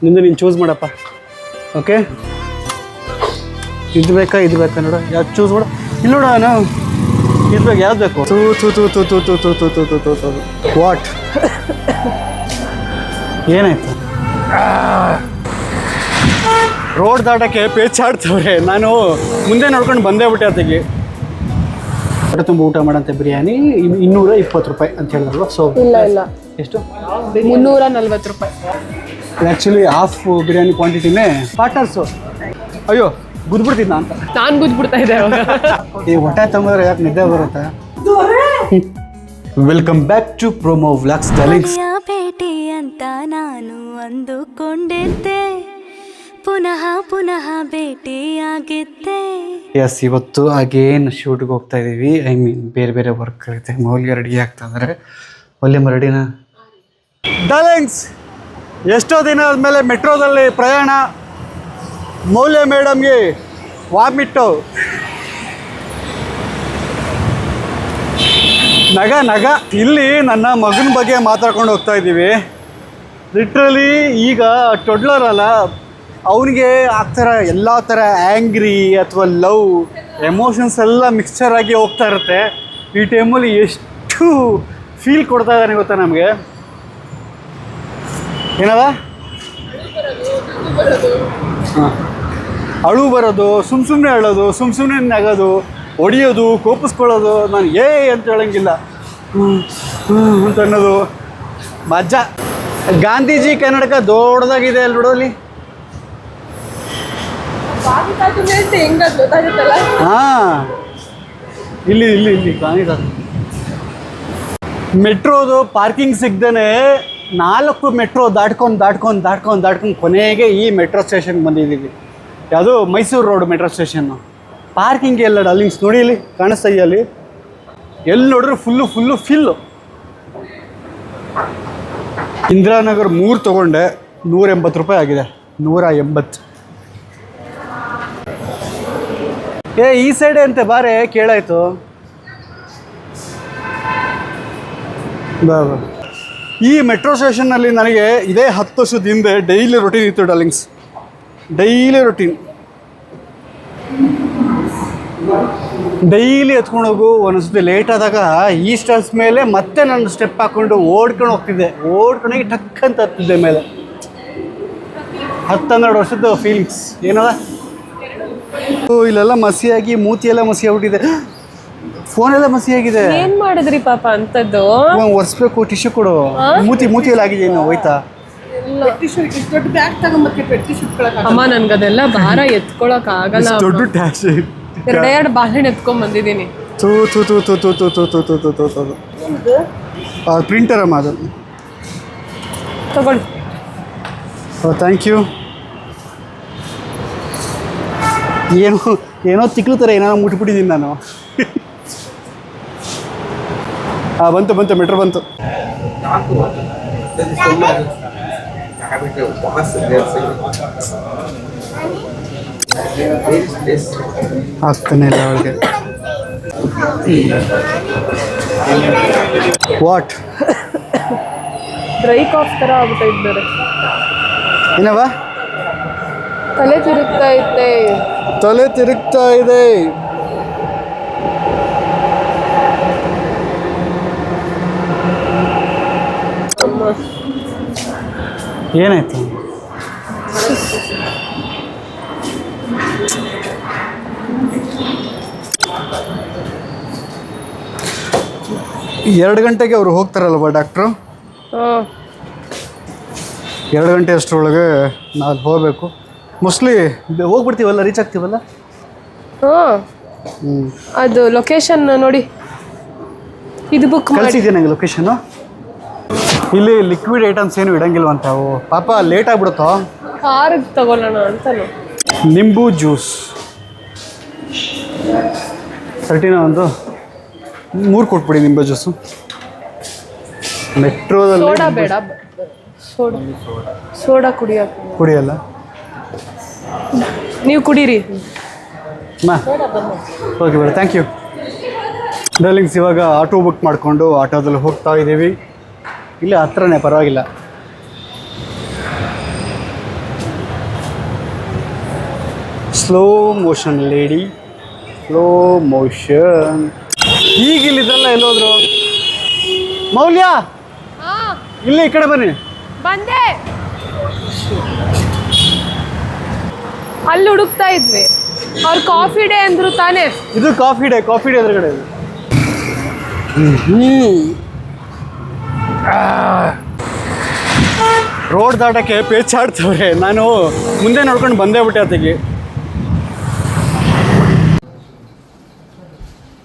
ನಿಂದು ನೀನು ಚೂಸ್ ಮಾಡಪ್ಪ. ಓಕೆ, ಇದು ಬೇಕಾ ನೋಡು, ಯಾವ್ದು ಚೂಸ್ ಮಾಡು. ಇಲ್ಲಿ ನೋಡ, ನಾವು ಇದು ಬೇಕು, ಯಾವ್ದು ಬೇಕು? ವಾಟ್ ಏನಾಯ್ತು? ರೋಡ್ ದಾಟಕ್ಕೆ ಪೇಚಾಡ್ತವ್ರೆ. ನಾನು ಮುಂದೆ ನೋಡ್ಕೊಂಡು ಬಂದೇ ಬಿಟ್ಟೆ ಅತ್ತಿಗೆ. ಹೊಟ್ಟೆ ತುಂಬ ಊಟ ಮಾಡಂತೆ ಬಿರಿಯಾನಿ 220 ರೂಪಾಯಿ ಅಂತ ಹೇಳಿದ್ರಲ್ವ? ಸೊ ಇಲ್ಲ ಎಷ್ಟು? 340 ರೂಪಾಯಿ. ಆ್ಯಕ್ಚುಲಿ ಹಾಫ್ ಬಿರಿಯಾನಿ ಕ್ವಾಂಟಿಟಿನೇ ಪಾರ್ಟ್ನರ್ಸು. ಅಯ್ಯೋ, ಗುದ್ಬಿಡ್ತಿದ್ದ ಅಂತ ನಾನು ಗುದ್ಬಿಡ್ತಾ ಇದ್ದೆ ಅವಾಗ. ಈ ಹೊಟ್ಟೆ ತುಂಬಿದ್ರೆ ಯಾಕೆ ನಿದ್ದೆ ಬರುತ್ತೆ? Welcome back to promo vlogs darlings. ಭೇಟಿ ಅಂತ ನಾನು ಅಂದುಕೊಂಡಿದ್ದೆ, ಪುನಃ ಭೇಟಿಯಾಗಿದ್ದೆ. ಎಸ್, ಇವತ್ತು ಅಗೇನ್ ಶೂಟ್ಗೆ ಹೋಗ್ತಾ ಇದ್ದೀವಿ. ಐ ಮೀನ್ ಬೇರೆ ವರ್ಕ್ ಇರುತ್ತೆ. ಮೌಲ್ಯ ರೆಡಿ ಆಗ್ತಾ ಇದ್ದಾರೆ. ಮೌಲ್ಯಮ್ಮ ರೆಡಿನಾ? ಡಾರ್ಲಿಂಗ್ಸ್, ಎಷ್ಟೋ ದಿನ ಆದಮೇಲೆ ಮೆಟ್ರೋದಲ್ಲಿ ಪ್ರಯಾಣ. ಮೌಲ್ಯ ಮೇಡಮ್ಗೆ ವಾಮಿಟ್ಟು, ನಗ. ಇಲ್ಲಿ ನನ್ನ ಮಗನ ಬಗ್ಗೆ ಮಾತಾಡ್ಕೊಂಡು ಹೋಗ್ತಾ ಇದ್ದೀವಿ. ಲಿಟ್ರಲಿ ಈಗ ಟೊಡ್ಲರಲ್ಲ, ಅವನಿಗೆ ಆ ಥರ ಎಲ್ಲ ಥರ ಆ್ಯಂಗ್ರಿ ಅಥವಾ ಲವ್ ಎಮೋಷನ್ಸ್ ಎಲ್ಲ ಮಿಕ್ಸ್ಚರ್ ಆಗಿ ಹೋಗ್ತಾ ಇರುತ್ತೆ. ಈ ಟೈಮಲ್ಲಿ ಎಷ್ಟು ಫೀಲ್ ಕೊಡ್ತಾ ಇದ್ದಾನೆ ಗೊತ್ತಾ ನಮಗೆ? ಏನದ? ಹಾಂ, ಅಳು ಬರೋದು, ಸುಮ್ಮನೆ ಅಳೋದು, ಸುಮ್ಮನೆ ನಗೋದು, ಹೊಡಿಯೋದು, ಕೋಪಿಸ್ಕೊಳ್ಳೋದು. ನಾನು ಅಂತ ಹೇಳಂಗಿಲ್ಲ, ಅಂತ ಅನ್ನೋದು ಮಜಾ. ಗಾಂಧೀಜಿ ಕನ್ನಡಕ ದೊಡ್ಡದಾಗಿದೆ ಅಲ್ಲಿ ನೋಡೋಲಿ. ಹಾಂ, ಇಲ್ಲಿ ಕಾಣಿದ. ಮೆಟ್ರೋದು ಪಾರ್ಕಿಂಗ್ ಸಿಗ್ದೇನೆ 4 ಮೆಟ್ರೋ ದಾಟ್ಕೊಂಡು ಕೊನೆಗೆ ಈ ಮೆಟ್ರೋ ಸ್ಟೇಷನ್ಗೆ ಬಂದಿದ್ದೀವಿ. ಯಾವುದು? Mysuru road metro station. Parking ಎಲ್ಲ ಡಾರ್ಲಿಂಗ್ಸ್ ನೋಡಿ, ಇಲ್ಲಿ ಕಾಣಿಸ್ತಾ ಇದೆಯಲ್ಲಿ. ಎಲ್ಲಿ ನೋಡಿದ್ರು ಫುಲ್ಲು ಫಿಲ್ಲು. ಇಂದಿರಾನಗರ್ 3 ತೊಗೊಂಡೆ, 180 ರೂಪಾಯಿ ಆಗಿದೆ. 180. ಈ ಸೈಡೆ ಅಂತೆ ಬಾರೆ, ಕೇಳಾಯ್ತು. ಬಾ. ಈ ಮೆಟ್ರೋ ಸ್ಟೇಷನ್ನಲ್ಲಿ ನನಗೆ ಇದೇ 10 ವರ್ಷದ ಹಿಂದೆ ಡೈಲಿ ರೊಟೀನ್ ಇತ್ತು ಡಾರ್ಲಿಂಗ್ಸ್. ಡೈಲಿ ಎತ್ಕೊಂಡು ಹೋಗು. ಒಂದೊಂದ್ಸತಿ ಲೇಟ್ ಆದಾಗ ಈ ಸ್ಟೆಪ್ಸ್ ಮೇಲೆ ಮತ್ತೆ ನಾನು ಸ್ಟೆಪ್ ಹಾಕ್ಕೊಂಡು ಓಡ್ಕೊಂಡು ಹೋಗ್ತಿದ್ದೆ. ಓಡ್ಕೊಂಡೋಗಿ ಟಕ್ ಅಂತ ಹತ್ತಿದ್ದೆ ಮೇಲೆ. 10-12 ವರ್ಷದ ಫೀಲಿಂಗ್ಸ್ ಏನದ. ಇಲ್ಲೆಲ್ಲ ಮಸಿಯಾಗಿ ಮೂತಿಯೆಲ್ಲ ಮಸಿಯಾಗ್ಬಿಟ್ಟಿದೆ, ಫೋನೆಲ್ಲ ಮಸಿಯಾಗಿದೆ. ಏನ್ ಮಾಡಿದ್ರಿ ಪಾಪ ಅಂತದ್ದು? ಒರೆಸ್ಬೇಕು, ಟಿಶ್ಯೂ ಕೊಡು. ಮೂತಿ ಎಲ್ಲ ಆಗಿದೆ. ಇನ್ನು ಹೋಯ್ತಾ? ಅಮ್ಮ, ನನ್ಗದೆಲ್ಲ ಭಾರ ಎತ್ಕೊಳಕ್ ಆಗಲ್ಲ. ದೊಡ್ಡ ಟ್ಯಾಕ್ಸ್ 2 ಬಾಳೆಹಣ್ಣು ಎತ್ಕೊಂಡ್ ಬಂದಿದ್ದೀನಿ. ಪ್ರಿಂಟರ್ ಅಮ್ಮ ಅದು. ತಗೊಳ್ಳಿ. Thank you. ಏನೋ ತಿಕ್ಲು ಥರ ಏನಾರು ಮುಟ್ಬಿಟ್ಟಿದ್ದೀನಿ ನಾನು. ಬಂತು ಮೆಟ್ರೋ ಬಂತು. ಆಗ್ತಾನೆ ಇಲ್ಲ ಅವಳಿಗೆ. ವಾಟ್? ಡ್ರೈ ಕಾಫ್ ಥರ ಆಗ್ಬಿಟ್ಟ ಇದ್ದಾರೆ. ಏನವ? ತಲೆ ತಿರುಗ್ತಾ ಇದೆ. ಏನಾಯ್ತು? ಎರಡು ಗಂಟೆಗೆ ಅವರು ಹೋಗ್ತಾರಲ್ವ ಡಾಕ್ಟ್ರು? 2 ಗಂಟೆ ಅಷ್ಟರೊಳಗೆ ನಾವು ಹೋಗಬೇಕು. ಮೋಸ್ಟ್ಲಿ ಹೋಗ್ಬಿಡ್ತೀವಲ್ಲ, ರೀಚ್ ಆಗ್ತೀವಲ್ಲ. ಅದು ಲೊಕೇಶನ್ ನೋಡಿ, ಇದು ಬುಕ್ ಕಳಿಸಿದ್ದೆ ನನಗೆ ಲೊಕೇಶನ್ನು. ಇಲ್ಲಿ ಲಿಕ್ವಿಡ್ ಐಟಮ್ಸ್ ಏನು ಇಡಂಗಿಲ್ವಂತ. ಪಾಪ ಲೇಟ್ ಆಗಿಬಿಡುತ್ತೋ. ಕಾರಿಗೆ ತಗೊಳ್ಳೋಣ ಅಂತಲೂ. ನಿಂಬು ಜ್ಯೂಸ್ 30 ಒಂದು 3 ಕೊಟ್ಬಿಡಿ ನಿಂಬು ಜ್ಯೂಸು. ಮೆಟ್ರೋದಲ್ಲಿ ಸೋಡಾ ಬೇಡ, ಸೋಡಾ ಕುಡಿಯಲ್ಲ. ನೀವು ಕುಡೀರಿ. ಓಕೆ ಬೇಡ, ಥ್ಯಾಂಕ್ ಯು ಡಾರ್ಲಿಂಗ್ಸ್. ಇವಾಗ ಆಟೋ ಬುಕ್ ಮಾಡಿಕೊಂಡು ಆಟೋದಲ್ಲಿ ಹೋಗ್ತಾ ಇದ್ದೀವಿ. ಇಲ್ಲಿ ಹತ್ರನೇ, ಪರವಾಗಿಲ್ಲ. Slow motion lady, slow motion. ಈಗ ಇಲ್ಲಿದ್ರಲ್ಲ ಎಲ್ಲೋದ್ರು? ಮೌಲ್ಯ, ಇಲ್ಲಿ ಈ ಕಡೆ ಬನ್ನಿ. ಬಂದೆ. ಅಲ್ಲಿ ಹುಡುಕ್ತಾ ಇದ್ವಿ, ಅವ್ರು ಕಾಫಿ ಡೇ ಅಂದ್ರು ತಾನೇ. ಇದು ಕಾಫಿ ಡೇ ಎದುರುಗಡೆ ಇದೆ. ರೋಡ್ ದಾಟಕ್ಕೆ ಪೇಚಾಡ್ತವ್ರೆ. ನಾನು ಮುಂದೆ ನೋಡ್ಕೊಂಡು ಬಂದೇ ಬಿಟ್ಟೆ ಅತ್ತಿಗೆ.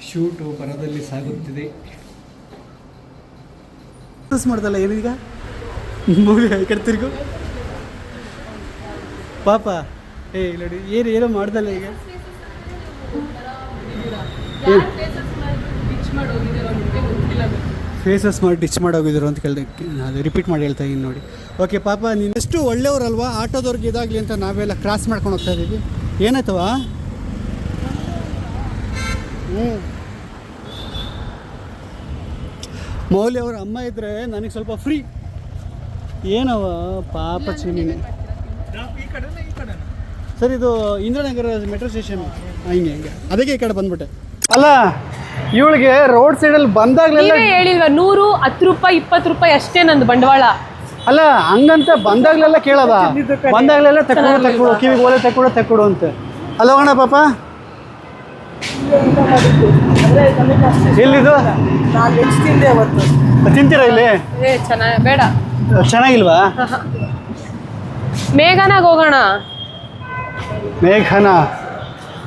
ಶೂಟು ಬರದಲ್ಲಿ ಸಾಗುತ್ತಿದೆ. ಮಾಡ್ದಲ್ಲ ಏನೀಗ ಮೂವಿ ಕಡೆ ತಿರ್ಗು ಪಾಪ. ನೋಡಿ ಏನೋ ಮಾಡ್ದಲ್ಲ ಈಗ. ಫೇಸಸ್ ಮಾಡಿ ಡಿಚ್ ಮಾಡೋಗಿದ್ರು ಅಂತ ಕೇಳಿದೆ. ಅದು ರಿಪೀಟ್ ಮಾಡಿ ಹೇಳ್ತಾ ಇದ್ದೀನಿ ನೋಡಿ. ಓಕೆ ಪಾಪ, ನೀನು ಎಷ್ಟು ಒಳ್ಳೆಯವರಲ್ವಾ, ಆಟೋದವ್ರಿಗೆ ಇದಾಗಲಿ ಅಂತ ನಾವೆಲ್ಲ ಕ್ರಾಸ್ ಮಾಡ್ಕೊಂಡು ಹೋಗ್ತಾ ಇದ್ದೀವಿ. ಏನಾಯ್ತವ? ಮೌಲ್ಯ ಅವ್ರ ಅಮ್ಮ ಇದ್ದರೆ ನನಗೆ ಸ್ವಲ್ಪ ಫ್ರೀ. ಏನವ ಪಾಪ ಚಿನ್ನಿ. ಸರ್ ಇದು ಇಂದ್ರನಗರ ಮೆಟ್ರೋ ಸ್ಟೇಷನ್. ಹಿಂಗೆ ಅದಕ್ಕೆ ಈ ಕಡೆ ಬಂದ್ಬಿಟ್ಟೆ. ಅಲ್ಲ ಇವಳಿಗೆ ರೋಡ್ ಸೈಡಲ್ಲಿ ಬಂದಾಗಲೆಲ್ಲ ಹೇಳಿಲ್ವಾ 100, 10 ರೂಪಾಯಿ, 20 ರೂಪಾಯಿ ಅಷ್ಟೇ ನಂದು ಬಂಡವಾಳ. ಅಲ್ಲ ಹಂಗಂತ ಬಂದಾಗಲೆಲ್ಲ ಕೇಳೋದ, ಬಂದಾಗಲೆಲ್ಲ ತಕ್ಕೊಡು ಕಿವಿಗೆ ಓಲೆ ತಕ್ಕೊಡು ಅಂತ. ಅಲ್ಲ ಹೋಗೋಣ ಪಾಪ. ಎಲ್ಲಿದು? ತಿಂತೀರಾ ಇಲ್ಲಿ? ಬೇಡ, ಚೆನ್ನಾಗಿಲ್ವಾ? ಮೇಘನಾಗ ಹೋಗೋಣ. ಮೇಘನಾ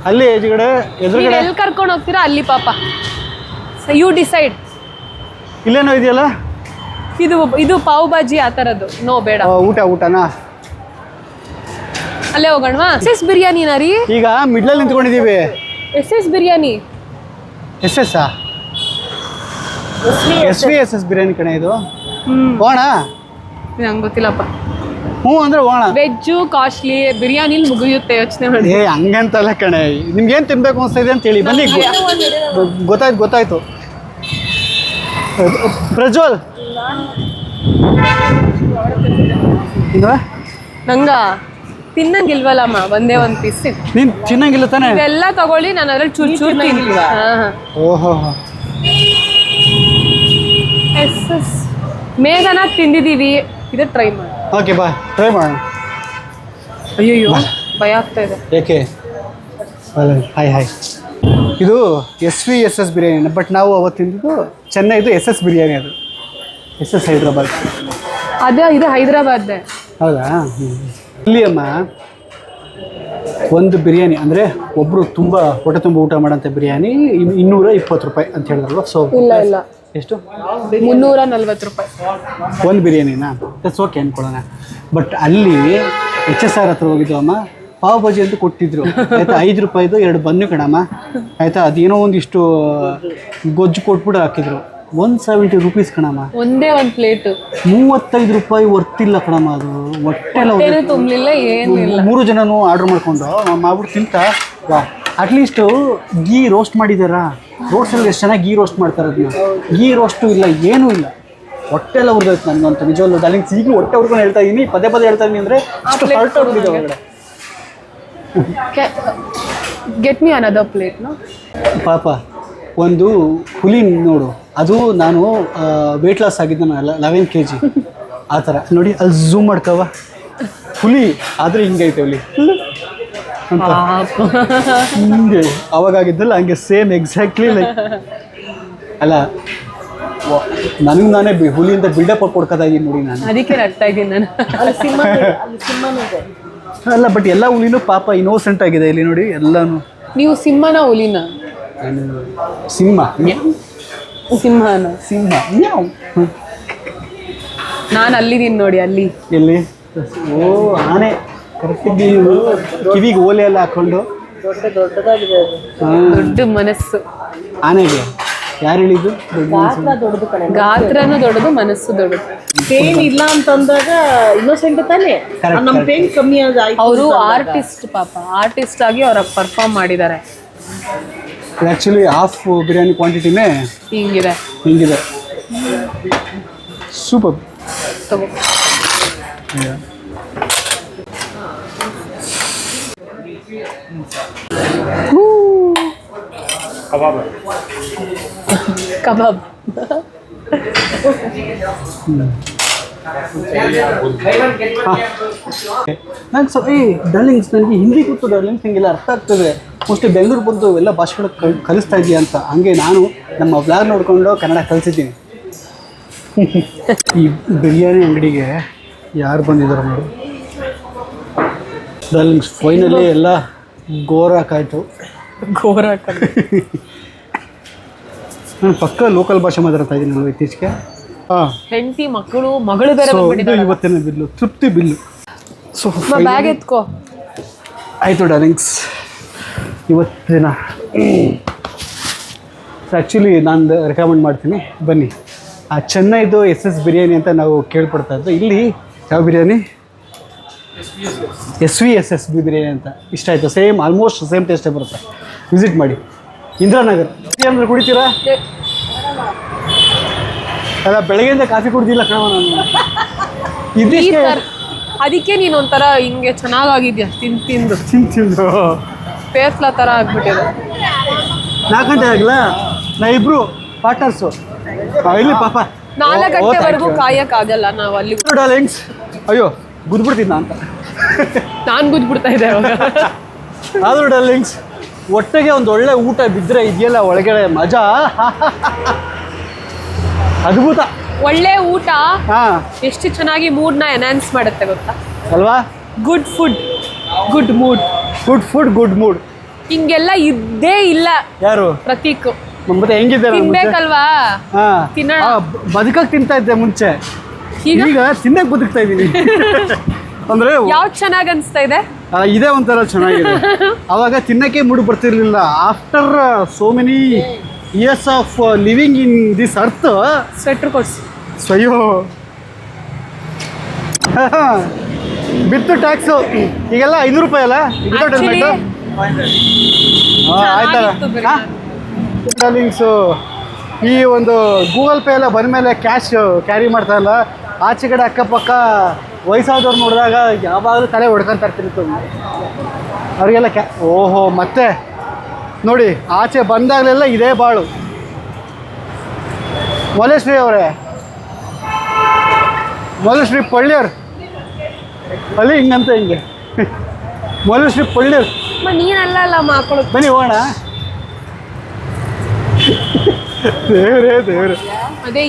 ಅಲ್ಲಿ ಎದುರುಗಡೆ ಎಲ್ಲಿ ಕರ್ಕೊಂಡು ಹೋಗ್ತೀರಾ ಅಲ್ಲಿ ಪಾಪ. You decide. ಇಲ್ಲೇನೋ ಇದೆಯಲ್ಲ, ಇದು ಪಾವ್ ಭಾಜಿ ಆ ಥರದ್ದು. ನೋ ಬೇಡ. ಊಟನಾ? ಅಲ್ಲೇ ಹೋಗೋಣವಾ? SS ಬಿರಿಯಾನಿನಾ ರೀ? ಈಗ ಮಿಡ್ಲಲ್ಲಿ ನಿಂತ್ಕೊಂಡಿದ್ದೀವಿ. SS ಬಿರಿಯಾನಿ. SS ಬಿರಿಯಾನಿ ಕಣೆ ಇದು. ಹೋಣ? ನಂಗೆ ಗೊತ್ತಿಲ್ಲಪ್ಪ. ಹ್ಞೂ ಅಂದ್ರೆ ಹೋಣ. ವೆಜ್ಜು ಕಾಸ್ಟ್ಲಿ, ಬಿರಿಯಾನಿಲಿ ಮುಗಿಯುತ್ತೆ, ಯೋಚನೆ ಮಾಡಿ. ಹಂಗಂತಲ್ಲ ಕಣೆ, ನಿಮ್ಗೇನು ತಿನ್ಬೇಕು ಅನಿಸ್ತಾ ಇದೆ ಅಂತೇಳಿ ಬನ್ನಿ. ಗೊತ್ತಾಯ್ತು. ಪ್ರಜ್ವಲ್ ನಂಗ ತಿನ್ನಂಗಿಲ್ವಲ್ಲಮ್ಮ, ಒಂದೇ ಒಂದು ಪೀಸ್. ನೀನು ತಿನ್ನಂಗಿಲ್ಲ ತಾನೆ? ಇವೆಲ್ಲ ತಗೊಳ್ಳಿ, ನಾನು ಅದ್ರಲ್ಲಿ ಚೂರು ತಿನ್ನಿಲ್ವ. ಓಹೋ. SS ಮೇಘನ ತಿಂದಿದ್ದೀವಿ, ಇದು ಟ್ರೈ ಮಾಡಿ. ಓಕೆ ಬಾ, ಟ್ರೈ ಮಾಡೋಣ. ಅಯ್ಯೋ ಭಯ ಆಗ್ತಾ ಇದೆ. ಏಕೆ? ಹಾಯ್. ಇದು SVSS ಬಿರಿಯಾನಿ, ಬಟ್ ನಾವು ಅವತ್ತು ತಿಂದಿದ್ದು ಚೆನ್ನೈದು SS ಬಿರಿಯಾನಿ. ಅದು SS ಹೈದ್ರಾಬಾದ್. ಇದು ಹೈದ್ರಾಬಾದ್ದೆ. ಹೌದಾ? ಇಲ್ಲಿ ಅಮ್ಮ ಒಂದು ಬಿರಿಯಾನಿ ಅಂದರೆ ಒಬ್ಬರು ತುಂಬ ಹೊಟ್ಟೆ ತುಂಬ ಊಟ ಮಾಡೋಂಥ ಬಿರಿಯಾನಿ 220 ರೂಪಾಯಿ ಅಂತ ಹೇಳಿದ್ರಲ್ವ? ಸೊ ಇಲ್ಲ ಎಷ್ಟು? 340 ರೂಪಾಯಿ ಒಂದು ಬಿರಿಯಾನಿನಾ? ದಟ್ಸ್ ಓಕೆ ಅಂದ್ಕೊಳ್ಳೋಣ. ಬಟ್ ಅಲ್ಲಿ HSR ಹತ್ರ ಹೋಗಿದ್ದು ಅಮ್ಮ, ಪಾವ್ ಭಾಜಿ ಅಂತ ಕೊಟ್ಟಿದ್ರು ಆಯಿತಾ. 5 ರೂಪಾಯಿದು 2 ಬನ್ನು ಕಣಮ್ಮ ಆಯಿತಾ. ಅದೇನೋ ಒಂದಿಷ್ಟು ಗೊಜ್ಜು ಕೊಟ್ಬಿಟ್ಟು ಹಾಕಿದ್ರು. 170 ರೂಪೀಸ್ ಕಣಮ್ಮ. ಒಂದೇ ಒಂದು ಪ್ಲೇಟು 35 ರೂಪಾಯಿ ವರ್ತಿಲ್ಲ ಕಣಮ್ಮ. ಅದು ಹೊಟ್ಟೆಲ್ಲ ತುಂಬಲಿಲ್ಲ, ಏನಿಲ್ಲ. 3 ಜನನು ಆರ್ಡ್ರ್ ಮಾಡ್ಕೊಂಡು ಮಾಡ್ಬಿಟ್ಟು ತಿಂತ. ವಾ, ಅಟ್ಲೀಸ್ಟು ಗೀ ರೋಸ್ಟ್ ಮಾಡಿದಾರಾ? ರೋಡ್ ಸೈಡಲ್ಲಿ ಎಷ್ಟು ಚೆನ್ನಾಗಿ ಗೀ ರೋಸ್ಟ್ ಮಾಡ್ತಾರೆ. ಅದನ್ನ ಗೀ ರೋಸ್ಟು ಇಲ್ಲ, ಏನೂ ಇಲ್ಲ. ಹೊಟ್ಟೆಲ್ಲ ಉರ್ದೋಯ್ತು ನನಗಂತ ನಿಜವಲ್ಲ. ಅಲ್ಲಿಂದ ಈಗಲೂ ಹೊಟ್ಟೆ ಉರ್ಕೊಂಡು ಹೇಳ್ತಾ ಇದ್ದೀನಿ, ಪದೇ ಹೇಳ್ತಾ ಇದ್ದೀನಿ ಅಂದರೆ ಅಷ್ಟು ಹೊರಟೋಗ್ಬಿಟ್ಟಿದೆ ಹೊರಗಡೆ. Get me another plate. ಪಾಪ ಒಂದು ಹುಲಿ ನೋಡು, ಅದು ನಾನು ವೆಯ್ಟ್ ಲಾಸ್ ಆಗಿದ್ದೆ, 11 kg ಆ ಥರ. ನೋಡಿ ಅಲ್ಲಿ ಝೂಮ್ ಮಾಡ್ಕವ, ಹುಲಿ ಆದರೆ ಹಿಂಗೈತೆ ಹುಲಿ ಅಂತ. ಹಿಂಗೆ ಅವಾಗಾಗಿದ್ದಲ್ಲ ಹಂಗೆ ಸೇಮ್ ಎಕ್ಸಾಕ್ಟ್ಲಿ ಲೈಕ್. ಅಲ್ಲ ನನಗೆ ನಾನೇ ಹುಲಿಯಿಂದ ಬಿಲ್ಡಪ್ ಕೊಡ್ಕೋತಾ ಇದ್ದೀನಿ ನೋಡಿ ನಾನು. ಅದಕ್ಕೆ ನಗ್ತಾ ಇದ್ದೀನಿ ನಾನು. ಅಲ್ಲ ಬಟ್ ಎಲ್ಲ ಹುಲಿನೂ ಪಾಪ ಇನ್ನೋಸೆಂಟ್ ಆಗಿದೆ ಇಲ್ಲಿ ನೋಡಿ ಎಲ್ಲಾನು. ನೀವು ಸಿಂಹನ ಹುಲಿನ? ಸಿಂಹನ. ನಾನು ಅಲ್ಲಿದ್ದೀನಿ ನೋಡಿ, ಅಲ್ಲಿ. ಎಲ್ಲಿ? ಓ ಆನೆ. ಕರೆಕ್ಟಾಗಿ ಕಿವಿಗೆ ಓಲೆ ಎಲ್ಲ ಹಾಕೊಂಡು ದೊಡ್ಡ ಮನಸ್ಸು ಆನೆಗೆ. ಯಾರು ಹೇಳಿದ್ದು? ಗಾತ್ರನೂ ದೊಡ್ಡದು, ಮನಸ್ಸು ದೊಡ್ಡದು. ಪೇನ್ ಇಲ್ಲ ಅಂತಂದಾಗ ಇನ್ನೋಸೆಂಟ್ ತಾನೆ, ನಮ್ಮ ಪೇನ್ ಕಮ್ಮಿ ಆಗಿ. ಅವರು ಆರ್ಟಿಸ್ಟ್, ಪಾಪ ಆರ್ಟಿಸ್ಟ್ ಆಗಿ ಅವ್ರ ಪರ್ಫಾರ್ಮ್ ಮಾಡಿದ್ದಾರೆ. ಆ್ಯಕ್ಚುಲಿ ಹಾಫ್ ಬಿರಿಯಾನಿ ಕ್ವಾಂಟಿಟಿನೇ ಹಿಂಗಿದೆ. ಸೂಪರ್. ಕಬಾಬ್. ನಂಗೆ ಡಾರ್ಲಿಂಗ್ಸ್ ನನಗೆ ಹಿಂದಿ ಗೊತ್ತು ಡಾರ್ಲಿಂಗ್ಸ್, ಹಿಂಗೆಲ್ಲ ಅರ್ಥ ಆಗ್ತದೆ. ಮೋಸ್ಟ್ಲಿ ಬೆಂಗಳೂರು ಬಂದು ಎಲ್ಲ ಭಾಷೆಗಳು ಕಲಿಸ್ತಾ ಇದೆಯಾ ಅಂತ. ಹಂಗೆ ನಾನು ನಮ್ಮ ವ್ಲಾಗ್ ನೋಡಿಕೊಂಡು ಕನ್ನಡ ಕಲಿಸಿದ್ದೀನಿ. ಈ ಬಿರಿಯಾನಿ ಅಂಗಡಿಗೆ ಯಾರು ಬಂದಿದ್ದಾರೆ ನೋಡಿ ಡಾರ್ಲಿಂಗ್ಸ್. ಫೈನಲಿ ಎಲ್ಲ ಗೋರಾಕಾಯ್ತು. ನಾನು ಪಕ್ಕ ಲೋಕಲ್ ಭಾಷೆ ಮಾತಾಡ್ತಾ ಇದ್ದೀನಿ ನಾನು ಇತ್ತೀಚೆಗೆ. ಹಾಂ, ಹೆಂಡತಿ ಮಗಳು ಬೇರೆ ಇದು ಇವತ್ತಿನ ಬಿಲ್ಲು, ತೃಪ್ತಿ ಬಿಲ್ಲು. So bag ಎತ್ಕೋ. ಆಯಿತು ಡಾರ್ಲಿಂಗ್ಸ್, ಇವತ್ತಿನ ಆ್ಯಕ್ಚುಲಿ ನಾನು ರೆಕಮೆಂಡ್ ಮಾಡ್ತೀನಿ, ಬನ್ನಿ. ಆ ಚೆನ್ನೈದು SS ಬಿರಿಯಾನಿ ಅಂತ ನಾವು ಕೇಳ್ಪಡ್ತಾ ಇದ್ದು, ಇಲ್ಲಿ ಯಾವ ಬಿರಿಯಾನಿ? SVSSB ಬಿರಿಯಾನಿ ಅಂತ. ಇಷ್ಟ ಆಯಿತು. ಸೇಮ್ ಆಲ್ಮೋಸ್ಟ್ ಸೇಮ್ ಟೇಸ್ಟೇ ಬರುತ್ತೆ. ವಿಸಿಟ್ ಮಾಡಿ. ಇಂದಿರಾನಗರ್ ಅಂದ್ರೆ ಕುಡಿತೀರಾ? ಅಲ್ಲ, ಬೆಳಗ್ಗೆಯಿಂದ ಕಾಫಿ ಕುಡ್ದಿಲ್ಲ ಕಣವ ನಾನು. ಇದಿಷ್ಟೇ, ಅದಕ್ಕೆ ನೀನು ಒಂಥರ ಹಿಂಗೆ ಚೆನ್ನಾಗಿದ್ಯಾ ತಿಂದು ತಿಂದು ಪೇಸ್ಲಾ ಥರ ಆಗ್ಬಿಟ್ಟಿದೆ. 4 ಗಂಟೆ ಆಗಲ್ಲ, ನಾ ಇಬ್ರು ಪಾರ್ಟ್ನರ್ಸು ಇಲ್ಲಿ ಪಾಪ 4 ಗಂಟೆವರೆಗೂ ಕಾಯಕ್ಕಾಗಲ್ಲ ನಾವು ಅಲ್ಲಿ. ಡಾರ್ಲಿಂಗ್ಸ್, ಅಯ್ಯೋ ಗುದ್ಬಿಡ್ತೀನಿ ಅಂತ ನಾನು ಗುದ್ಬಿಡ್ತಾ ಇದ್ದೆ ಅವಾಗ. ಆದರೂ ಡಾರ್ಲಿಂಗ್ಸ್, ಹೊಟ್ಟೆಗೆ ಒಂದು ಒಳ್ಳೆ ಊಟ ಬಿದ್ದರೆ ಇದೆಯಲ್ಲ ಒಳಗಡೆ ಮಜಾ ಅದ್ಭುತ. ಒಳ್ಳೆ ಊಟ ಹಾಂ, ಎಷ್ಟು ಚೆನ್ನಾಗಿ ಮೂಡ್ನ ಎನ್ಹಾನ್ಸ್ ಮಾಡುತ್ತೆ ಗೊತ್ತಾ ಅಲ್ವಾ? Good food good mood. Good food good mood. ಹಿಂಗೆಲ್ಲ ಇದ್ದೇ ಇಲ್ಲ. ಯಾರು? ಪ್ರತೀಕ್. ಮತ್ತೆ ಹೆಂಗಿದ್ದಾರೆ? ತಿನ್ಬೇಕಲ್ವಾ? ಹಾಂ, ತಿನ್ನೋಣ. ಬದುಕಕ್ಕೆ ತಿಂತಾ ಇದ್ದೆ ಮುಂಚೆ, ಈಗ ಈಗ ತಿನ್ನಕ್ಕೆ ಬದುಕ್ತಾ ಇದ್ದೀನಿ. ಅಂದರೆ ಯಾವ್ದು ಚೆನ್ನಾಗಿ ಅನಿಸ್ತಾ ಇದೆ? ಇದೇ ಒಂಥರ ಚೆನ್ನಾಗಿದೆ. ಅವಾಗ ತಿನ್ನಕ್ಕೆ ಮೂಡು ಬರ್ತಿರ್ಲಿಲ್ಲ. After so many years of living in this earth. Sweater ಕೊಡ್ಸಿ. ಸ್ವಯೋ ಬಿತ್ತು ಟ್ಯಾಕ್ಸು. ಈಗೆಲ್ಲ 500 ರೂಪಾಯಿ ಅಲ್ಲ ವಿತೌಟ್ ಹೆಲ್ಮೆಟ್? ಆಯ್ತಲ್ಲ ಡಾರ್ಲಿಂಗ್ಸು. ಈ ಒಂದು ಗೂಗಲ್ ಪೇ ಎಲ್ಲ ಬಂದಮೇಲೆ ಕ್ಯಾಶ್ ಕ್ಯಾರಿ ಮಾಡ್ತಾರಲ್ಲ, ಆಚೆ ಕಡೆ ಅಕ್ಕಪಕ್ಕ ವಯಸ್ಸಾದವ್ರು ನೋಡಿದಾಗ ಯಾವಾಗಲೂ ತಲೆ ಹೊಡ್ಕೊಂತ ಇರ್ತಿತ್ತು ಅವರಿಗೆಲ್ಲ. ಓಹೋ, ಮತ್ತೆ ನೋಡಿ ಆಚೆ ಬಂದಾಗಲೆಲ್ಲ ಇದೇ ಬಾಳು. ಮೊಲೇಶ್ರೀ ಅವರೇ, ಮೊಲೇಶ್ರೀ ಪಳ್ಳಿಯರ್ ಅಲ್ಲಿ ಹಿಂಗಂತ ಹಿಂಗೆ ಮೊಲೇಶ್ರೀ ಪಳ್ಳಿಯರ್. ನೀನಲ್ಲ ಮಕ್ಕಳು. ಬನ್ನಿ ಹೋಗೋಣ. ದೇವ್ರೇ ಅದೇ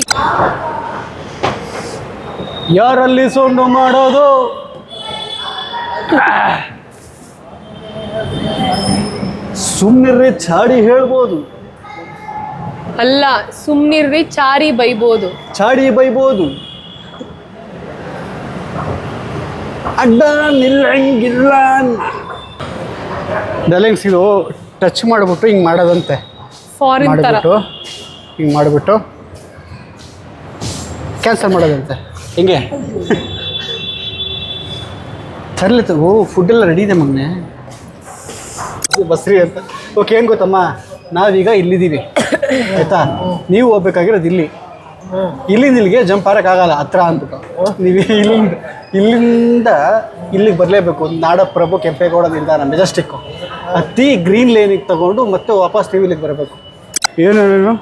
ಯಾರಲ್ಲಿ ಸೊಂಡು ಮಾಡೋದು? ಸುಮ್ಮನಿರ್ರಿ, ಚಾಡಿ ಹೇಳ್ಬೋದು. ಅಲ್ಲ, ಸುಮ್ನಿರ್ರಿ, ಚಾರಿ ಬೈಬೋದು. ಚಾಡಿ ಬೈಬೋದು. ಅಡ್ಡ ನಿಲ್ಲಂಗಿಲ್ಲ. ಡಾರ್ಲಿಂಗ್ಸ್, ಇದು ಟಚ್ ಮಾಡಿಬಿಟ್ಟು ಹಿಂಗೆ ಮಾಡೋದಂತೆ. ಫಾರಿನ್ ತರ ಮಾಡಿಬಿಟ್ಟು ಹಿಂಗೆ ಮಾಡಿಬಿಟ್ಟು ಕ್ಯಾನ್ಸಲ್ ಮಾಡೋದಂತೆ. ಹಿಂಗೆ ತರಲಿತ್ತು. ಓ, ಫುಡ್ಡೆಲ್ಲ ರೆಡಿ ಇದೆ ಮಗನೆ, ಬಸ್ರಿ ಅಂತ. ಓಕೆ, ಏನು ಗೊತ್ತಮ್ಮ, ನಾವೀಗ ಇಲ್ಲಿದ್ದೀವಿ ಆಯಿತಾ? ನೀವು ಹೋಗ್ಬೇಕಾಗಿರೋದು ಇಲ್ಲಿ. ಇಲ್ಲಿಂದ ಇಲ್ಲಿಗೆ ಜಂಪ್ ಆಗೋಕ್ಕಾಗಲ್ಲ, ಹತ್ರ ಅಂದ್ಬಿಟ್ಟು. ನೀವು ಇಲ್ಲಿಂದ ಇಲ್ಲಿಗೆ ಬರಲೇಬೇಕು. ನಾಡಪ್ರಭು ಕೆಂಪೇಗೌಡ ನಿಲ್ದಾಣ ಮೆಜೆಸ್ಟಿಕ್ಕು ಹತ್ತಿ ಗ್ರೀನ್ ಲೇನಿಗೆ ತಗೊಂಡು ಮತ್ತೆ ವಾಪಸ್ ನೀವು ಇಲ್ಲಿಗೆ ಬರಬೇಕು. ಏನೇನು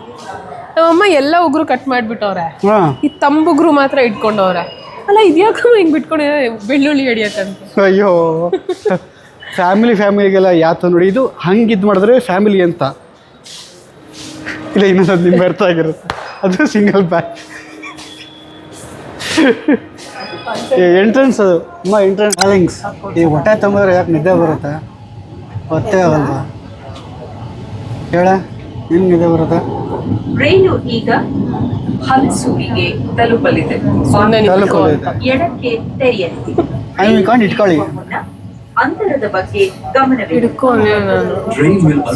ನಮ್ಮಮ್ಮ ಎಲ್ಲ ಉಗುರು ಕಟ್ ಮಾಡಿಬಿಟ್ಟವ್ರೆ. ಹಾಂ, ಈ ತಂಬುಗ್ರು ಮಾತ್ರ ಇಟ್ಕೊಂಡವ್ರೆ. ಅಲ್ಲ, ಇದ್ಯಾಕಮ್ಮ ಹಿಂಗೆ ಬಿಟ್ಕೊಂಡೆ ಬೆಳ್ಳುಳ್ಳಿ ಹಿಡಿಯಕ್ಕಂತ. ಅಯ್ಯೋ, ಫ್ಯಾಮಿಲಿಗೆಲ್ಲ ಯಾತ ನೋಡಿ. ಇದು ಹಂಗೆ ಇದು ಮಾಡಿದ್ರೆ ಫ್ಯಾಮಿಲಿ ಅಂತ ಇಲ್ಲ. ಇನ್ನೊಂದು ನಿಮ್ಗೆ ಅರ್ಥ ಆಗಿರುತ್ತೆ, ಅದು ಸಿಂಗಲ್ ಬ್ಯಾಗ್ ಎಂಟ್ರೆನ್ಸ್. ಅದು ತುಂಬ ಎಂಟ್ರೆನ್ಸ್. ಡಾರ್ಲಿಂಗ್ಸ್, ಈ ಹೊಟ್ಟೆ ತುಂಬಿದ್ರೆ ಯಾಕೆ ನಿದ್ದೆ ಬರುತ್ತೆ? ಹೊಟ್ಟೆ ಆಗಲ್ವಾ ಹೇಳ? ಏನು ನಿದ್ದೆ ಬರುತ್ತೆ? ರೈಲು ಈಗ ಹಲಸೂರಿಗೆ ತಲುಪಲಿದೆ. ಎಡಕ್ಕೆ ತೆರೆಯಲಿ. ಇಟ್ಕೊಳ್ಳಿ. ಅಂತರದ ಬಗ್ಗೆ ಗಮನವಿಡಿ.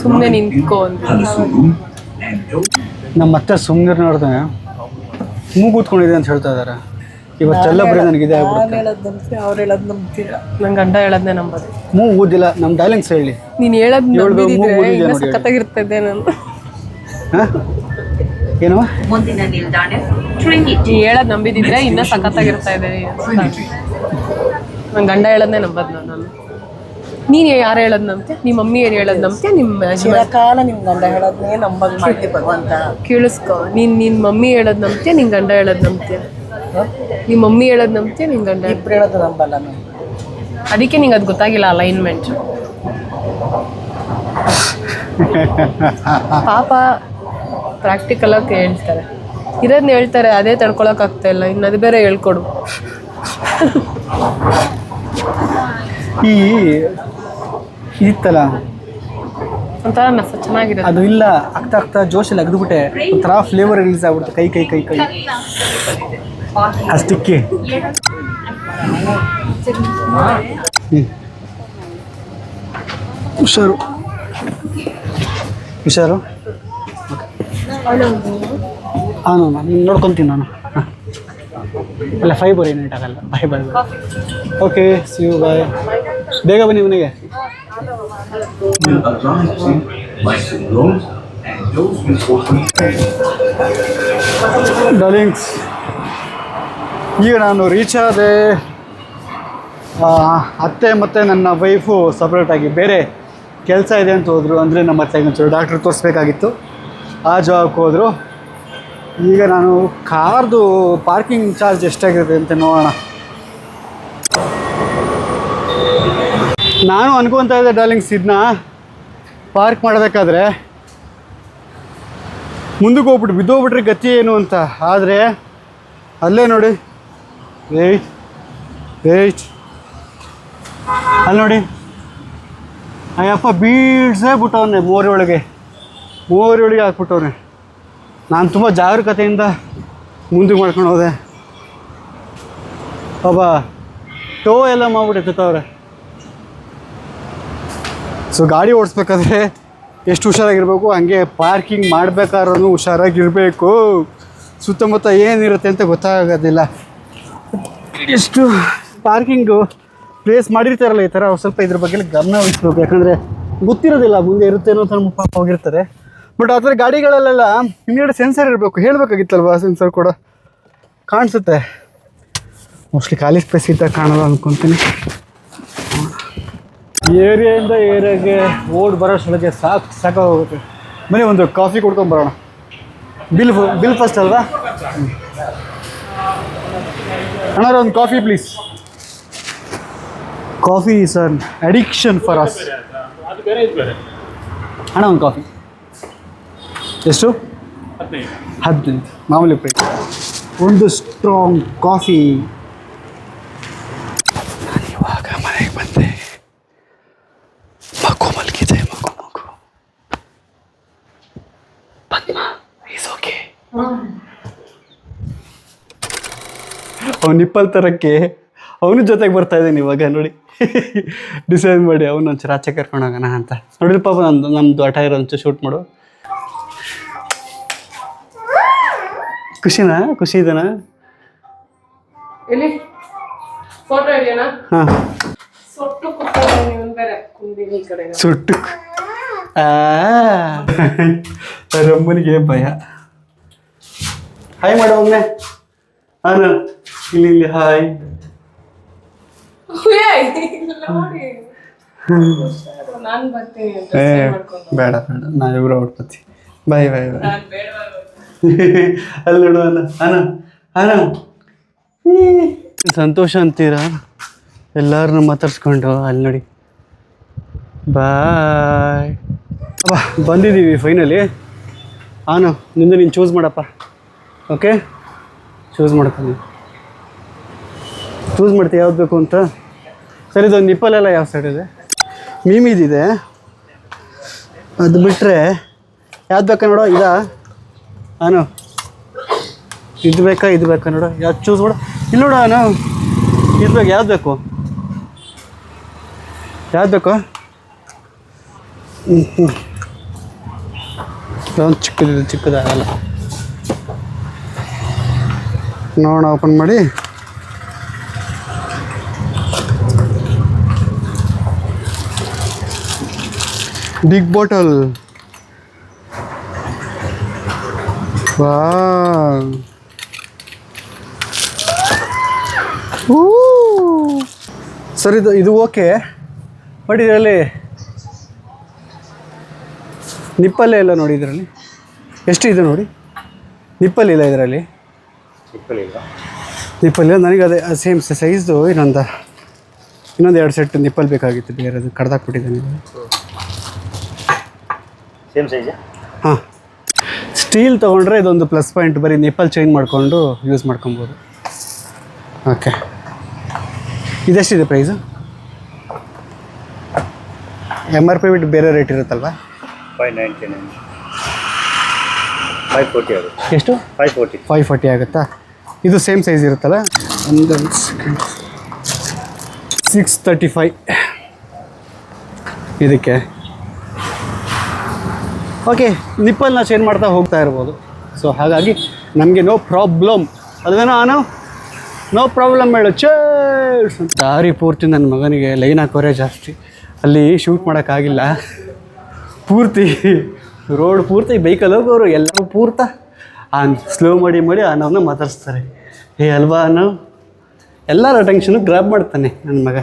ಸುಮ್ಮನೆ ನಿಂತ್ಕೋ ಅಂತ. ನಮ್ಮ ಮತ್ತೆ ಸುಮ್ಮನೆ ನೋಡಿದೆ ಮೂಗು ಕೂತ್ಕೊಂಡಿದೆ ಅಂತ ಹೇಳ್ತಾ ಇದ್ದಾರೆ. ಇವತ್ತೆಲ್ಲ ಬರೀ ನನಗಿದೆ ಆಗ್ಬಿಡುತ್ತೆ. ಅವ್ರು ಹೇಳೋದು ನಂಬ್ತೀರಾ? ನಂಗೆ ಗಂಡ ಹೇಳೋದನ್ನೇ ನಂಬೋದು. ಮೂಗು ಊದಿಲ್ಲ. ನಮ್ಮ ಡಾರ್ಲಿಂಗ್ಸ್ ಹೇಳಿ. ನೀನು ಹೇಳೋದು ನಂಬಿದ್ರೆ ಇನ್ನೂ ಸಖತ್ತಾಗಿರ್ತದೆ. ನಾನು ಏನು ಮುಂದಿನ ನಿಲ್ದಾಣ ಟ್ರಿನಿಟಿ. ನೀ ಹೇಳೋದು ನಂಬಿದಿದ್ರೆ ಇನ್ನೂ ಸಖತ್ತಾಗಿರ್ತಾ ಇದೆ. ನನ್ನ ಗಂಡ ಹೇಳೋದನ್ನೇ ನಂಬೋದು ನಾನು. ನೀನು ಯಾರು ಹೇಳೋದು ನಂಬ್ತೀಯ? ನಿಮ್ಮ ಮಮ್ಮಿ ಏನು ಹೇಳೋದು ನಂಬ್ತೀಯ? ನಿಮ್ಮ ಚಿರಕಾಲ ನಿಮ್ ಗಂಡ ಹೇಳೋದನ್ನೇ ನಂಬಂಗ್ ಮಾಡ್ತಿ ಭಗವಂತ. ಕೇಳಿಸ್ಕೊ, ನಿನ್ನ ಮಮ್ಮಿ ಹೇಳೋದು ನಂಬ್ತೀಯ? ನಿನ್ನ ಗಂಡ ಹೇಳೋದು ನಂಬ್ತೀಯ? ನಿಮ್ಮ ಮಮ್ಮಿ ಹೇಳೋದು ನಂಬ್ತೀಯ? ನಿನ್ನ ಗಂಡ ಇಬ್ರು ಹೇಳೋದು ನಂಬಲ್ಲ ನಾನು. ಅದಕ್ಕೆ ನಿಂಗೆ ಅದು ಗೊತ್ತಾಗಿಲ್ಲ ಅಲೈನ್ಮೆಂಟ್. ಪಾಪ ಪ್ರಾಕ್ಟಿಕಲಾಗಿ ಹೇಳ್ತಾರೆ, ಇರೋದನ್ನ ಹೇಳ್ತಾರೆ, ಅದೇ ತಡ್ಕೊಳಕ್ಕಾಗ್ತಾ ಇಲ್ಲ, ಇನ್ನು ಅದು ಬೇರೆ ಹೇಳ್ಕೊಡು. ಈ ಇತ್ತಲ್ಲ ಒಂಥರ ಚೆನ್ನಾಗಿರುತ್ತೆ ಅದು, ಇಲ್ಲ ಆಗ್ತಾ ಆಗ್ತಾ ಜೋಶಲ್ಲಿ ಅಗ್ದುಬಿಟ್ಟೆ ಒಂಥರ ಫ್ಲೇವರ್ ರಿಲೀಸ್ ಆಗ್ಬಿಡುತ್ತೆ. ಕೈ ಕೈ ಕೈ ಕೈ ಅಷ್ಟಕ್ಕೆ. ಹುಷಾರು ಹುಷಾರು. ಹಾಂ ನಾನು ನೋಡ್ಕೊತೀನಿ ನಾನು. ಹಾಂ ಅಲ್ಲ ಫೈಬರ್ ಏನೇಟ್ ಆಗಲ್ಲ. Bye bye bye. Okay see you bye. ಬೇಗ ಬನ್ನಿ ಮನೆಗೆ. ಡಾರ್ಲಿಂಗ್ಸ್, ಈಗ ನಾನು ರೀಚ್ ಆದೆ. ಅತ್ತೆ ಮತ್ತು ನನ್ನ ವೈಫು ಸಪ್ರೇಟಾಗಿ ಬೇರೆ ಕೆಲಸ ಇದೆ ಅಂತ ಹೋದರು. ಅಂದರೆ ನಮ್ಮ ಅತ್ತೆಗೆ ಒಂಚೂರು ಡಾಕ್ಟ್ರಿಗೆ ತೋರಿಸ್ಬೇಕಾಗಿತ್ತು, ಆ ಜಾಗಕ್ಕೆ ಹೋದರು. ಈಗ ನಾನು ಕಾರ್ದು ಪಾರ್ಕಿಂಗ್ ಚಾರ್ಜ್ ಎಷ್ಟಾಗಿರುತ್ತೆ ಅಂತ ನೋಡೋಣ. ನಾನು ಅನ್ಕೊತಾ ಇದ್ದೆ ಡಾರ್ಲಿಂಗ್ಸ್, ಇದನ್ನ ಪಾರ್ಕ್ ಮಾಡಬೇಕಾದ್ರೆ ಮುಂದಕ್ಕೆ ಹೋಗ್ಬಿಟ್ಟು ಬಿದ್ದೋಗ್ಬಿಟ್ರೆ ಗತಿ ಏನು ಅಂತ. ಆದರೆ ಅಲ್ಲೇ ನೋಡಿ, ವೇಯ್ಟ್ ವೇಯ್ಟ್, ಅಲ್ಲಿ ನೋಡಿ ಅಯ್ಯಪ್ಪ ಬೀಳ್ಸೇ ಬಿಟ್ಟವನೆ ಮೋರಿ ಒಳಗೆ ಹಾಕ್ಬಿಟ್ಟವನೆ. ನಾನು ತುಂಬ ಜಾಗರೂಕತೆಯಿಂದ ಮುಂದಕ್ಕೆ ಮಾಡ್ಕೊಂಡು ಹೋದೆ. ಪಾಪ ಟೋ ಎಲ್ಲ ಮಾಡ್ಬಿಟ್ಟು ಎತ್ತವ್ರೆ. ಸೊ ಗಾಡಿ ಓಡಿಸ್ಬೇಕಾದ್ರೆ ಎಷ್ಟು ಹುಷಾರಾಗಿರ್ಬೇಕು, ಹಂಗೆ ಪಾರ್ಕಿಂಗ್ ಮಾಡಬೇಕಾದ್ರೂ ಹುಷಾರಾಗಿರಬೇಕು. ಸುತ್ತಮುತ್ತ ಏನಿರುತ್ತೆ ಅಂತ ಗೊತ್ತಾಗೋದಿಲ್ಲ. ಎಷ್ಟು ಪಾರ್ಕಿಂಗು ಪ್ಲೇಸ್ ಮಾಡಿರ್ತಾರಲ್ಲ ಈ ಥರ, ಸ್ವಲ್ಪ ಇದ್ರ ಬಗ್ಗೆ ಗಮನ ವಹಿಸ್ಬೇಕು. ಯಾಕಂದರೆ ಗೊತ್ತಿರೋದಿಲ್ಲ ಮುಂದೆ ಇರುತ್ತೇನೋ ಅಂತ ನಮ್ಮ ಪಾಪ ಹೋಗಿರ್ತಾರೆ. ಬಟ್ ಆ ಥರ ಗಾಡಿಗಳಲ್ಲೆಲ್ಲ ಹಿಂದ್ಗಡೆ ಸೆನ್ಸರ್ ಇರಬೇಕು, ಹೇಳಬೇಕಾಗಿತ್ತಲ್ವ. ಸೆನ್ಸರ್ ಕೂಡ ಕಾಣಿಸುತ್ತೆ. ಮೋಸ್ಟ್ಲಿ ಖಾಲಿ ಸ್ಪೇಸ್ ಇದ್ದಾಗ ಕಾಣಲ್ಲ ಅಂದ್ಕೊತೀನಿ. ಏರಿಯಾಯಿಂದ ಏರಿಯಾಗೆ ಬರೋಷ್ಟೊಳಗೆ ಸಾಕಾಗೋಗುತ್ತೆ. ಬನ್ನಿ ಒಂದು ಕಾಫಿ ಕುಡ್ಕೊಂಬರೋಣ. ಬಿಲ್ ಫಸ್ಟ್ ಅಲ್ವಾ? ಅಣ್ಣ ಒಂದು coffee please. Coffee is an addiction for us. ಅಣ್ಣ ಒಂದು ಕಾಫಿ ಎಷ್ಟು? 15 ಮಾಮೂಲಿ ಪ್ರೈಸ್. ಒಂದು ಸ್ಟ್ರಾಂಗ್ ಕಾಫಿ. ನಾನು ಇವಾಗ ಮನೆಗೆ ಬಂದೆ. ಮಗು ಮಲಗಿದೆ. ಮಗು ಪದ್ಮ ಈಸ್ ಓಕೆ. ಅವ್ನು ನಿಪ್ಪಲ್ ತರಕ್ಕೆ ಅವನ ಜೊತೆಗೆ ಬರ್ತಾ ಇದ್ದಾನೆ ಇವಾಗ ನೋಡಿ. ಡಿಸೈಡ್ ಮಾಡಿ ಅವನು ಒಂಚೂರು ಆಚೆ ಕರ್ಕೊಂಡು ಹೋಗೋಣ ಅಂತ ನೋಡಿರಿ. ಪಾಪ ನಮ್ಮದು ಹಠ ಇರೋ ಒಂಚೂರು ಶೂಟ್ ಮಾಡು. ಖುಷಿ ಇದೆನಾ? ಎಲ್ಲಿ ಫೋಟೋ ಹಿಡಿಯೋಣ? ಹಾಂ ಸುಟ್ಟು ರಮ್ಮನಿಗೆ ಭಯ. ಹಾಯ್ ಮಾಡೋ ಒಮ್ಮೆ. ಹಾಂ ಇಲ್ಲಿ ಹಾಯ್. ಬೇಡ ನಾವಿಬ್ರು ಹೊಡ್ಕೊತೀವಿ. ಬಾಯ್ ಬಾಯ್ ಬಾಯ್. ಅಲ್ಲಿ ನೋಡು ಅನ ಸಂತೋಷ ಅಂತೀರಾ ಎಲ್ಲರನ್ನೂ ಮಾತಾಡ್ಸ್ಕೊಂಡು. ಅಲ್ಲಿ ನೋಡಿ ಬಾಯ್. ಅಬ್ಬಾ ಬಂದಿದ್ದೀವಿ ಫೈನಲಿ. ನಿಂದು ನೀನು ಚೂಸ್ ಮಾಡಪ್ಪ. ಓಕೆ ಚೂಸ್ ಮಾಡ್ತೀನಿ. ಚೂಸ್ ಮಾಡ್ತೀವಿ ಯಾವ್ದು ಬೇಕು ಅಂತ. ಸರಿ ಇದೊಂದು ನಿಪ್ಪಲೆಲ್ಲ ಯಾವ ಸೈಡ್ ಇದೆ? ಮೀಮಿದಿದೆ. ಅದು ಬಿಟ್ಟರೆ ಯಾವ್ದು ಬೇಕಾ ನೋಡೋ? ಇದು ಬೇಕಾ ನೋಡೋ? ಯಾವ್ದು ಚೂಸ್ ಮಾಡು. ಇಲ್ಲಿ ನೋಡು ಇದು ಬೇಕು. ಯಾವ್ದು ಬೇಕು? ಒಂದು ಚಿಕ್ಕದಾಗಲ್ಲ. ನೋಡೋಣ ಓಪನ್ ಮಾಡಿ. Big bottle. ಸರ್ ಇದು ಓಕೆ. ಬಟ್ ಇದರಲ್ಲಿ ನಿಪ್ಪಲ್ಲೇ ಇಲ್ಲ ನೋಡಿ. ಇದರಲ್ಲಿ ಎಷ್ಟು ಇದೆ ನೋಡಿ, ನಿಪ್ಪಲ್ಲಿಲ್ಲ ಇದರಲ್ಲಿ. ನಿಪ್ಪಲ್ಲಿಲ್ಲ. ನನಗೆ ಅದೇ ಸೇಮ್ ಸೈಜ್ದು ಇನ್ನೊಂದು 2 ಸೆಟ್ ನಿಪ್ಪಲ್ ಬೇಕಾಗಿತ್ತು, ಬೇರೆದು ಕಡ್ದಾಕ್ಬಿಟ್ಟಿದ್ದಾನೆ. Same size. ಹಾಂ, ಸ್ಟೀಲ್ ತೊಗೊಂಡ್ರೆ ಇದೊಂದು ಪ್ಲಸ್ ಪಾಯಿಂಟ್, ಬರೀ ನಿಪ್ಪಲ್ ಚೇಂಜ್ ಮಾಡಿಕೊಂಡು ಯೂಸ್ ಮಾಡ್ಕೊಬೋದು. ಓಕೆ, ಇದೆಷ್ಟಿದೆ ಪ್ರೈಸು? MRP ಬಿಟ್ಟು ಬೇರೆ ರೇಟ್ ಇರುತ್ತಲ್ವಾ? 599, 540 ಆಗುತ್ತೆ. ಎಷ್ಟು? 540 ಆಗುತ್ತಾ? ಇದು ಸೇಮ್ ಸೈಜ್ ಇರುತ್ತಲ್ಲ. ಒಂದು ಸೆಕೆಂಡ್, 635 ಇದಕ್ಕೆ. ಓಕೆ, ನಿಪ್ಪಲ್ನ ಚೇಂಜ್ ಮಾಡ್ತಾ ಹೋಗ್ತಾ ಇರ್ಬೋದು. ಸೊ ಹಾಗಾಗಿ ನಮಗೆ ನೋ ಪ್ರಾಬ್ಲಮ್ ಅಲ್ವೇನೋ ನಾವು ನೋ ಪ್ರಾಬ್ಲಮ್ ಹೇಳು. ಚೇರ್ಸ್. ದಾರಿ ಪೂರ್ತಿ ನನ್ನ ಮಗನಿಗೆ ಲೈನ್ ಹಾಕೋರೆ ಜಾಸ್ತಿ. ಅಲ್ಲಿ ಶೂಟ್ ಮಾಡೋಕ್ಕಾಗಿಲ್ಲ. ಪೂರ್ತಿ ರೋಡ್ ಪೂರ್ತಿ ಬೈಕಲ್ಲಿ ಹೋಗೋರು ಎಲ್ಲರೂ ಪೂರ್ತ ಸ್ಲೋ ಮಾಡಿ ಅನ್ನೋನ್ನ ಮಾತಾಡಿಸ್ತಾರೆ. ಅಲ್ವಾ ಅನ್ನೋ ಎಲ್ಲರ ಅಟೆನ್ಷನು ಗ್ರಾಬ್ ಮಾಡ್ತಾನೆ ನನ್ನ ಮಗ.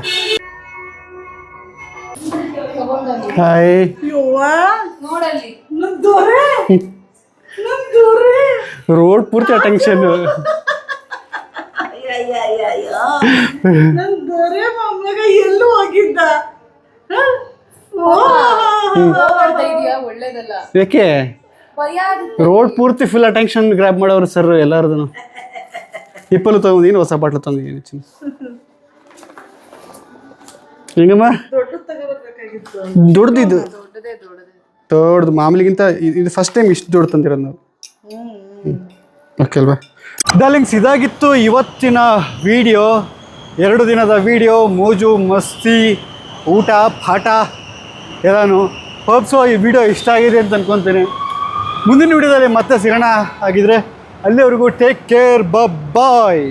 ಹಾಯ್. ರೋಡ್ ಪೂರ್ತಿ ಅಟೆನ್ಷನ್. ಎಲ್ಲೂ ಹೋಗಿದ್ದ. ಒಳ್ಳೇದಲ್ಲ. ಯಾಕೆ ರೋಡ್ ಪೂರ್ತಿ ಫುಲ್ ಅಟೆನ್ಷನ್ ಗ್ರಾಬ್ ಮಾಡೋರು ಸರ್ ಎಲ್ಲರದು. ನಿಪ್ಪಲು ತೊಗೊಂಡಿದ್ದೀನಿ, ಹೊಸ ಬಾಟ್ಲು ತೊಗೊಂಡಿದ್ದೀನಿ. ಹಿಂಗಮ್ಮ ದೊಡ್ಡದಿದ್ದು, ದೊಡ್ಡದು ಮಾಮೂಲಿಗಿಂತ ಇದು ಫಸ್ಟ್ ಟೈಮ್ ಇಷ್ಟು ದೊಡ್ಡ ತಂದಿರೋದು ನಾವು. ಓಕೆ ಅಲ್ವಾ ಡಾರ್ಲಿಂಗ್ಸ್? ಇದಾಗಿತ್ತು ಇವತ್ತಿನ ವಿಡಿಯೋ. 2 ದಿನದ ವಿಡಿಯೋ, ಮೋಜು ಮಸ್ತಿ, ಊಟ ಪಾಠ ಎಲ್ಲನೂ. ಹೋಪ್ಸೋ ಈ ವಿಡಿಯೋ ಇಷ್ಟ ಆಗಿದೆ ಅಂತ ಅನ್ಕೊತೀನಿ. ಮುಂದಿನ ವಿಡಿಯೋದಲ್ಲಿ ಮತ್ತೆ ಸಿಗೋಣ ಆಗಿದ್ರೆ. ಅಲ್ಲಿವರೆಗೂ ಟೇಕ್ ಕೇರ್, ಬಾಯ್.